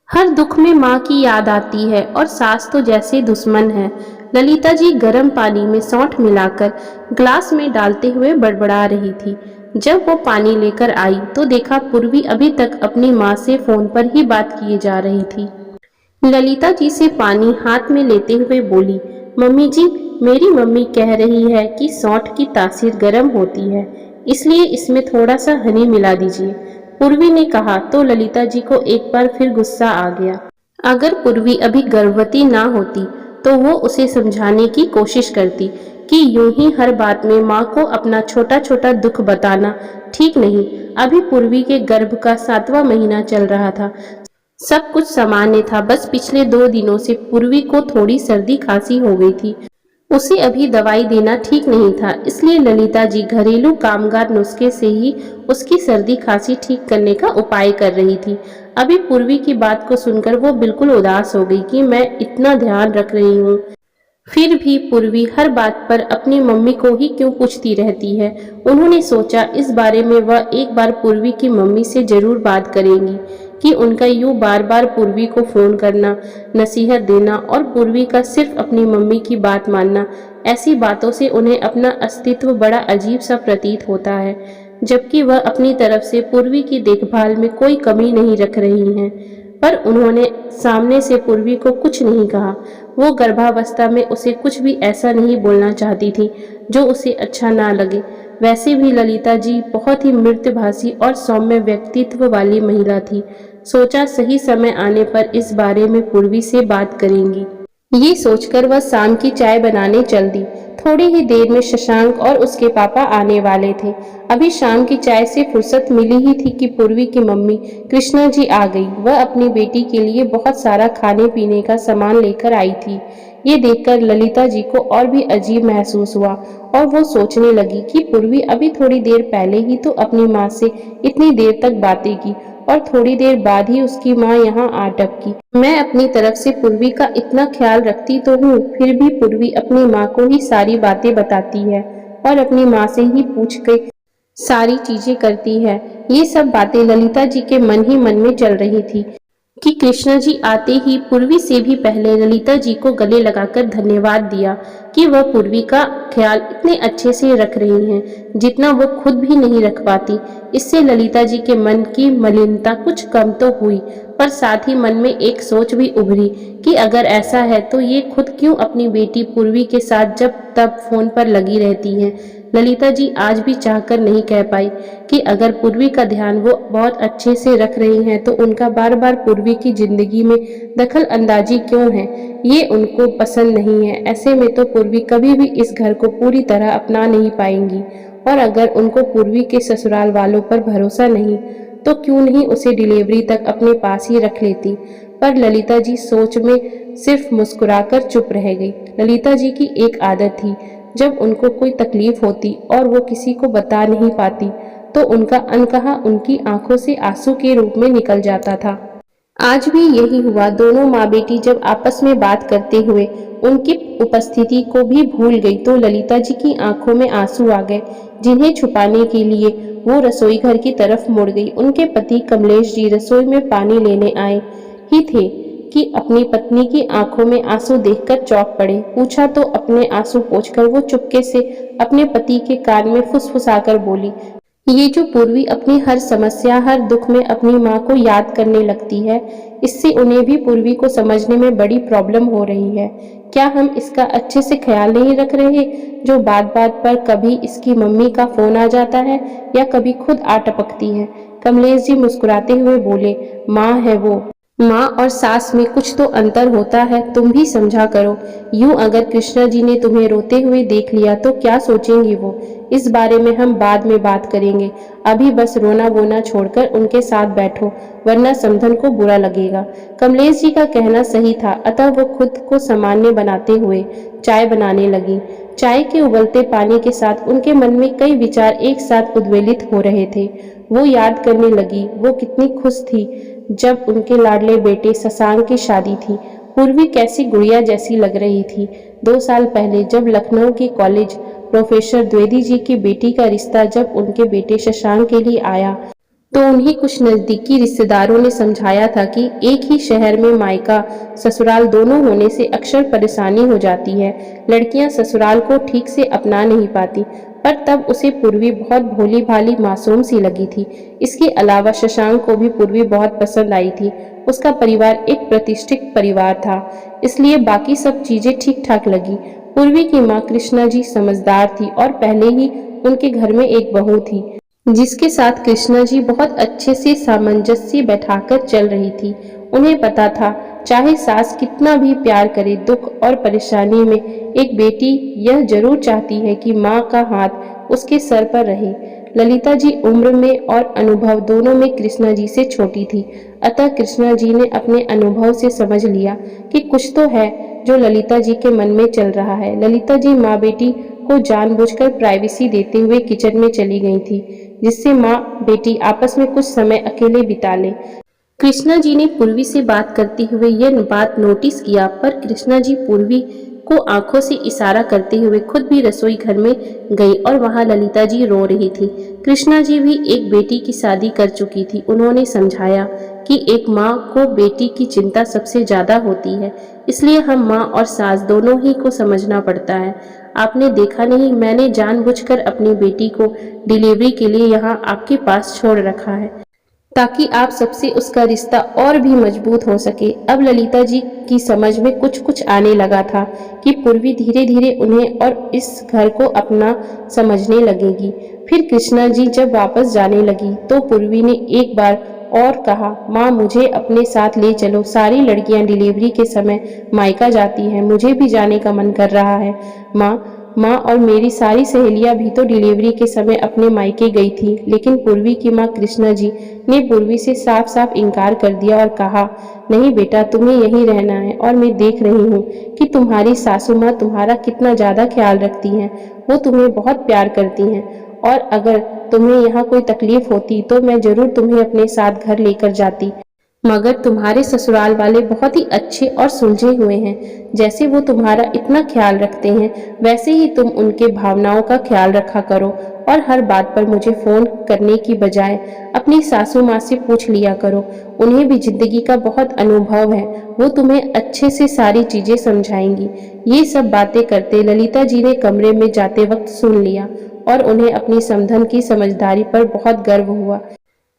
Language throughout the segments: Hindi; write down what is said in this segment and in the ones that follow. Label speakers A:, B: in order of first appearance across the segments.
A: हर दुख में माँ की याद आती है और सास तो जैसे दुश्मन है। ललिता जी गर्म पानी में सौंठ मिलाकर ग्लास में डालते हुए बड़बड़ा रही थी। जब वो पानी लेकर आई तो देखा पूर्वी अभी तक अपनी माँ से फोन पर ही बात किए जा रही थी। ललिता जी से पानी हाथ में लेते हुए बोली, मम्मी जी, मेरी मम्मी कह रही है कि सौंठ की तासीर गर्म होती है, इसलिए इसमें थोड़ा सा हनी मिला दीजिए। पूर्वी ने कहा तो ललिता जी को एक बार फिर गुस्सा आ गया। अगर पूर्वी अभी गर्भवती ना होती तो वो उसे समझाने की कोशिश करती कि यूं ही हर बात में माँ को अपना छोटा छोटा दुख बताना ठीक नहीं। अभी पूर्वी के गर्भ का 7वां महीना चल रहा था। सब कुछ सामान्य था, बस पिछले 2 दिनों से पूर्वी को थोड़ी सर्दी खांसी हो गई थी। उसे अभी दवाई देना ठीक नहीं था, इसलिए ललिता जी घरेलू कामगार नुस्खे से ही उसकी सर्दी खांसी ठीक करने का उपाय कर रही थी। अभी पूर्वी की बात को सुनकर वो बिल्कुल उदास हो गई कि मैं इतना ध्यान रख रही हूँ, फिर भी पूर्वी हर बात पर अपनी मम्मी को ही क्यों पूछती रहती है। उन्होंने सोचा इस बारे में वह एक बार पूर्वी की मम्मी से जरूर बात करेंगी कि उनका यूं बार बार पूर्वी को फोन करना, नसीहत देना और पूर्वी का सिर्फ अपनी मम्मी की बात मानना, ऐसी बातों से उन्हें अपना अस्तित्व बड़ा अजीब सा प्रतीत होता है, जबकि वह अपनी तरफ से पूर्वी की देखभाल में कोई कमी नहीं रख रही हैं। पर उन्होंने सामने से पूर्वी को कुछ नहीं कहा। वो गर्भावस्था में उसे कुछ भी ऐसा नहीं बोलना चाहती थी जो उसे अच्छा ना लगे। वैसे भी ललिता जी बहुत ही मृदुभाषी और सौम्य व्यक्तित्व वाली महिला थी। सोचा सही समय आने पर इस बारे में पूर्वी से बात करेंगी। ये सोचकर वह शाम की चाय बनाने चल दी। थोड़ी ही देर में शशांक और उसके पापा आने वाले थे। अभी शाम की चाय से फुर्सत मिली ही थी कि पूर्वी की मम्मी कृष्णा जी आ गई। वह अपनी बेटी के लिए बहुत सारा खाने पीने का सामान लेकर आई थी। ये देखकर ललिता जी को और भी अजीब महसूस हुआ और वो सोचने लगी कि पूर्वी अभी थोड़ी देर पहले ही तो अपनी माँ से इतनी देर तक बातें की और थोड़ी देर बाद ही उसकी माँ यहाँ आ टपकी। मैं अपनी तरफ से पूर्वी का इतना ख्याल रखती तो हूँ, फिर भी पूर्वी अपनी माँ को ही सारी बातें बताती है और अपनी माँ से ही पूछ के सारी चीजें करती है। ये सब बातें ललिता जी के मन ही मन में चल रही थी कि कृष्णा जी आते ही पूर्वी से भी पहले ललिता जी को गले लगाकर धन्यवाद दिया कि वह पूर्वी का ख्याल इतने अच्छे से रख रही हैं जितना वो खुद भी नहीं रख पाती। इससे ललिता जी के मन की मलिनता कुछ कम तो हुई, पर साथ ही मन में एक सोच भी उभरी कि अगर ऐसा है तो ये खुद क्यों अपनी बेटी पूर्वी के साथ जब तब फोन पर लगी रहती हैं। ललिता जी आज भी चाहकर नहीं कह पाई कि अगर पूर्वी का ध्यान वो बहुत अच्छे से रख रही हैं तो उनका बार बार पूर्वी की जिंदगी में दखल अंदाजी क्यों है, ये उनको पसंद नहीं है। ऐसे में तो पूर्वी कभी भी इस घर को पूरी तरह अपना नहीं पाएंगी और अगर उनको पूर्वी के ससुराल वालों पर भरोसा नहीं तो क्यों नहीं उसे डिलीवरी तक अपने पास ही रख लेती। पर ललिता जी सोच में सिर्फ मुस्कुराकर चुप रह गई। ललिता जी की एक आदत थी, जब उनको कोई तकलीफ होती और वो किसी को बता नहीं पाती तो उनका अनकहा उनकी आंखों से आंसू के रूप में निकल जाता था। आज भी यही हुआ। दोनों माँ बेटी जब आपस में बात करते हुए उनकी उपस्थिति को भी भूल गई तो ललिता जी की आंखों में आंसू आ गए, जिन्हें छुपाने के लिए वो रसोई घर की तरफ मुड़ गई। उनके पति कमलेश जी रसोई में पानी लेने आए ही थे कि अपनी पत्नी की आंखों में आंसू देखकर चौंक पड़े। पूछा तो अपने आंसू पोंछकर वो चुपके से अपने पति के कान में फुसफुसाकर बोली, ये जो पूर्वी अपनी हर समस्या हर दुख में अपनी माँ को याद करने लगती है, इससे उन्हें भी पूर्वी को समझने में बड़ी प्रॉब्लम हो रही है। क्या हम इसका अच्छे से ख्याल नहीं रख रहे, जो बात बात पर कभी इसकी मम्मी का फोन आ जाता है या कभी खुद आ टपकती है। कमलेश जी मुस्कुराते हुए बोले, माँ है वो, माँ और सास में कुछ तो अंतर होता है, तुम भी समझा करो। यूं अगर कृष्णा जी ने तुम्हें रोते हुए देख लिया तो क्या सोचेंगी वो। इस बारे में हम बाद में बात करेंगे, अभी बस रोना वोना छोड़कर उनके साथ बैठो, वरना समधन को बुरा लगेगा। कमलेश जी का कहना सही था, अतः वो खुद को सामान्य बनाते हुए चाय बनाने लगी। चाय के उबलते पानी के साथ उनके मन में कई विचार एक साथ उद्वेलित हो रहे थे। वो याद करने लगी वो कितनी खुश थी जब उनके लाडले बेटे शशांक की शादी थी। पूर्वी कैसी गुड़िया जैसी लग रही थी। 2 साल पहले जब लखनऊ के कॉलेज प्रोफेसर द्विवेदी जी की बेटी का रिश्ता जब उनके बेटे शशांक के लिए आया तो उन्हें कुछ नज़दीकी रिश्तेदारों ने समझाया था कि एक ही शहर में मायका ससुराल दोनों होने से अक्सर परेशानी हो जाती है, लड़कियां ससुराल को ठीक से अपना नहीं पाती। पर तब उसे पूर्वी बहुत भोली भाली मासूम सी लगी थी। इसके अलावा शशांक को भी पूर्वी बहुत पसंद आई थी। उसका परिवार एक प्रतिष्ठित परिवार था, इसलिए बाकी सब चीजें ठीक ठाक लगी। पूर्वी की माँ कृष्णा जी समझदार थी और पहले ही उनके घर में एक बहू थी जिसके साथ कृष्णा जी बहुत अच्छे से सामंजस्य बैठाकर चल रही थी। उन्हें पता था चाहे सास कितना भी प्यार करे, दुख और परेशानी में एक बेटी यह जरूर चाहती है कि माँ का हाथ उसके सर पर रहे। ललिता जी उम्र में और अनुभव दोनों में कृष्णा जी से छोटी थी, अतः कृष्णा जी ने अपने अनुभव से समझ लिया कि कुछ तो है जो ललिता जी के मन में चल रहा है। ललिता जी माँ बेटी को जानबूझकर प्राइवेसी देते हुए किचन में चली गई थी, जिससे माँ बेटी आपस में कुछ समय अकेले बिता ले। कृष्णा जी ने पूर्वी से बात करते हुए यह बात नोटिस किया, पर कृष्णा जी पूर्वी को आंखों से इशारा करते हुए खुद भी रसोई घर में गई और वहां ललिता जी रो रही थी। कृष्णा जी भी एक बेटी की शादी कर चुकी थी। उन्होंने समझाया कि एक माँ को बेटी की चिंता सबसे ज्यादा होती है, इसलिए हम माँ और सास दोनों ही को समझना पड़ता है। आपने देखा नहीं, मैंने जानबूझकर अपनी बेटी को डिलीवरी के लिए यहाँ आपके पास छोड़ रखा है ताकि आप सबसे उसका रिश्ता और भी मजबूत हो सके। अब ललिता जी की समझ में कुछ कुछ आने लगा था कि पूर्वी धीरे धीरे उन्हें और इस घर को अपना समझने लगेगी। फिर कृष्णा जी जब वापस जाने लगी तो पूर्वी ने एक बार और कहा, माँ मुझे अपने साथ ले चलो, सारी लड़कियां डिलीवरी के समय मायका जाती हैं, मुझे भी जाने का मन कर रहा है। माँ और मेरी सारी सहेलियां भी तो डिलीवरी के समय अपने मायके गई थी। लेकिन पूर्वी की माँ कृष्णा जी ने पूर्वी से साफ साफ इनकार कर दिया और कहा, नहीं बेटा, तुम्हें यहीं रहना है और मैं देख रही हूँ कि तुम्हारी सासू माँ तुम्हारा कितना ज्यादा ख्याल रखती हैं। वो तुम्हें बहुत प्यार करती हैं और अगर तुम्हें यहाँ कोई तकलीफ होती तो मैं जरूर तुम्हें अपने साथ घर लेकर जाती, मगर तुम्हारे ससुराल वाले बहुत ही अच्छे और सुलझे हुए हैं। जैसे वो तुम्हारा इतना ख्याल रखते हैं, वैसे ही तुम उनके भावनाओं का ख्याल रखा करो और हर बात पर मुझे फोन करने की बजाय अपनी सासू माँ से पूछ लिया करो। उन्हें भी जिंदगी का बहुत अनुभव है, वो तुम्हें अच्छे से सारी चीजें समझाएंगी। ये सब बातें करते ललिता जी ने कमरे में जाते वक्त सुन लिया और उन्हें अपनी समधन की समझदारी पर बहुत गर्व हुआ।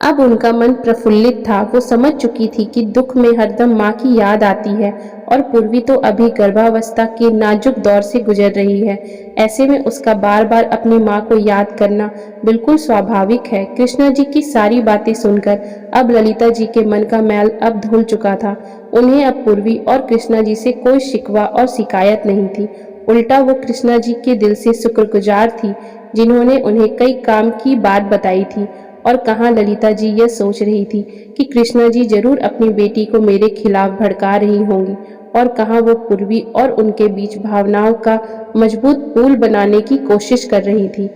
A: अब उनका मन प्रफुल्लित था। वो समझ चुकी थी कि दुख में हरदम माँ की याद आती है और पूर्वी तो अभी गर्भावस्था के नाजुक दौर से गुजर रही है। ऐसे में उसका बार बार अपनी माँ को याद करना बिल्कुल स्वाभाविक है। कृष्णा जी की सारी बातें सुनकर अब ललिता जी के मन का मैल अब धुल चुका था। उन्हें अब पूर्वी और कृष्णा जी से कोई शिकवा और शिकायत नहीं थी। उल्टा वो कृष्णा जी के दिल से शुक्रगुजार थी, जिन्होंने उन्हें कई काम की बात बताई थी। और कहाँ ललिता जी यह सोच रही थी कि कृष्णा जी जरूर अपनी बेटी को मेरे खिलाफ भड़का रही होंगी, और कहाँ वो पूर्वी और उनके बीच भावनाओं का मजबूत पुल बनाने की कोशिश कर रही थी,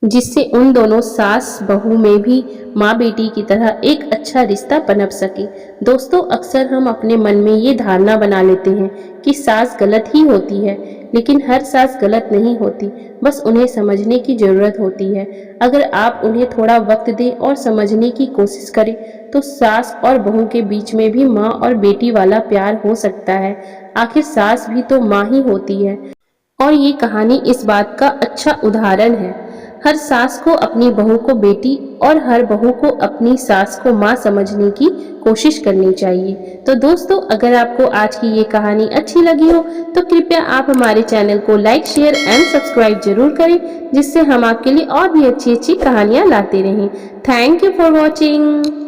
A: जिससे उन दोनों सास बहू में भी माँ बेटी की तरह एक अच्छा रिश्ता पनप सके। दोस्तों, अक्सर हम अपने मन में ये धारणा बना लेते हैं कि सास गलत ही होती है, लेकिन हर सास गलत नहीं होती, बस उन्हें समझने की जरूरत होती है। अगर आप उन्हें थोड़ा वक्त दें और समझने की कोशिश करें तो सास और बहू के बीच में भी माँ और बेटी वाला प्यार हो सकता है। आखिर सास भी तो माँ ही होती है और ये कहानी इस बात का अच्छा उदाहरण है। हर सास को अपनी बहू को बेटी और हर बहू को अपनी सास को माँ समझने की कोशिश करनी चाहिए। तो दोस्तों, अगर आपको आज की ये कहानी अच्छी लगी हो तो कृपया आप हमारे चैनल को लाइक, शेयर एंड सब्सक्राइब जरूर करें, जिससे हम आपके लिए और भी अच्छी अच्छी कहानियाँ लाते रहें। Thank you for watching.